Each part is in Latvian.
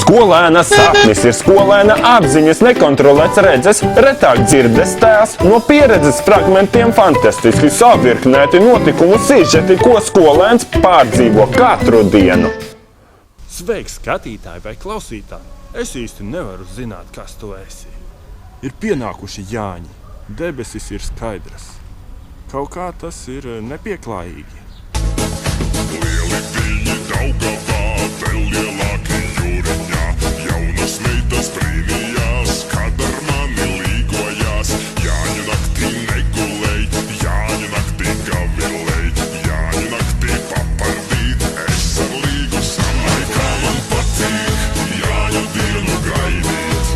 Skolēna sapnis ir skolēna apziņas, nekontrolēts redzes, retāk dzirdes tēls, no pieredzes fragmentiem fantastiski savirknēti notikumu sižeti, ko skolēns pārdzīvo katru dienu. Sveiks, skatītāji vai klausītāji! Es īsti nevaru zināt, kas tu esi. Ir pienākuši Jāņi, debesis ir skaidras. Kaut kā tas ir nepieklājīgi. Lieli viļņi Daugavā, vēl lielāki Jūriņā. Jaunas meitas brīnījās, kad ar mani līgojās. Jāņu naktī negulēj, Jāņu naktī gavilēj, Jāņu naktī papardīt, es ar līgu samai. Kā man patīk Jāņu dienu gaidīt,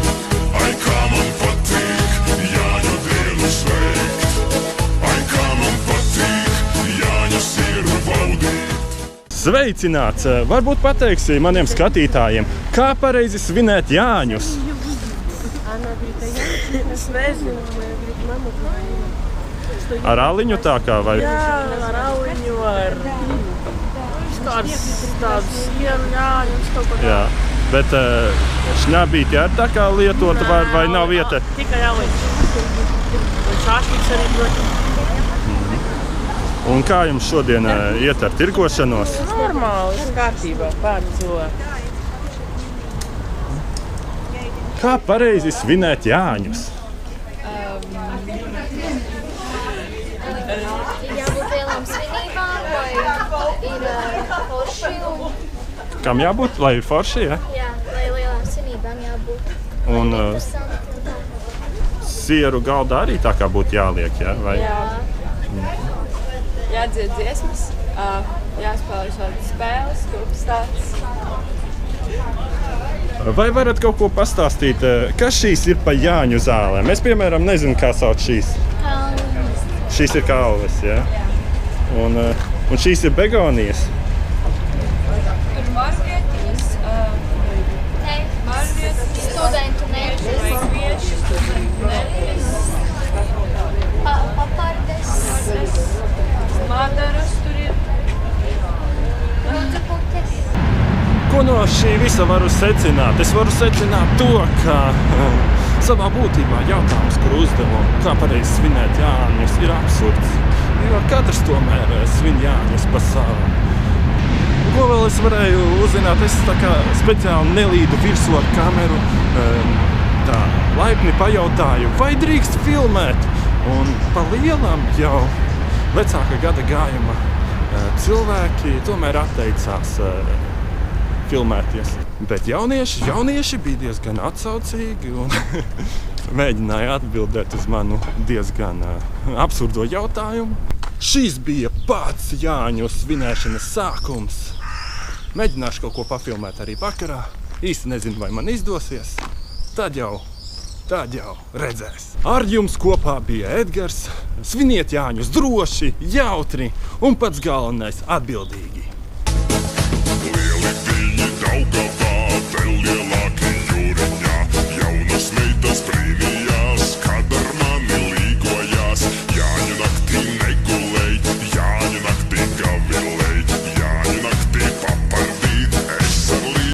ai kā man patīk Jāņu dienu sveikt, ai kā man patīk Jāņu sirdu baudīt. Sveicināts! Varbūt pateiksi maniem skatītājiem, kā pareizi svinēt Jāņus? Es nezinu, Ar aliņu tā kā vai? jā, ar aliņu, ar kādas tādas sienu Jāņus, kaut ko Jā. Bet šņabīti ir tā kā lietota vai nav vieta? Tikai aliņš. Un šāšliks arī, protams. Un kā jums šodien iet ar tirgošanos? Normāli, viss kārtībā, bērni cilvēki. Kā pareizi svinēt Jāņus? Jābūt lielām svinībām, lai ir forši un Kam jābūt? Lai ir forši, ja? jā, lai lielām svinībām jābūt. Un Interesanti un tā. sieru galdā arī tā kā būtu jāliek, ja? Vai? Jādzied dziesmas, jāspēlē šādas spēles, grupas tāds. Vai varat kaut ko pastāstīt, kas šīs ir pa Jāņu zālēm? Es, piemēram, nezinu, kā sauc šīs. Kalniņas. Šīs ir kalves, ja? Un šīs ir begonijas. Ir margetiņas, Ne, margetiņas, studentu neļas, vieši, neļas, papardes, madaras tur ir. rudzupuķes. Ko no šī visa varu secināt? Es varu secināt to, ka savā būtībā jautājums, kur uzdevu, kā pareizi svinēt Jāņus, ir absurds. Jo katrs tomēr svin Jāņus pa savam. Ko vēl es varēju uzzināt? Es tā kā speciāli nelīdu virsū ar kameru, tā laipni pajautāju, vai drīkst filmēt? Un pa lielam jau vecāka gada gājuma cilvēki tomēr atteicās filmēties. Bet jaunieši bija diezgan atsaucīgi un mēģināja atbildēt uz manu diezgan absurdo jautājumu. Šis bija pats Jāņu svinēšanas sākums. Mēģināšu kaut ko pafilmēt arī vakarā. Īsti nezinu, vai man izdosies. Tad jau redzēs. Ar jums kopā bija Edgars. Sviniet Jāņus droši, jautri un pats galvenais atbildīgi.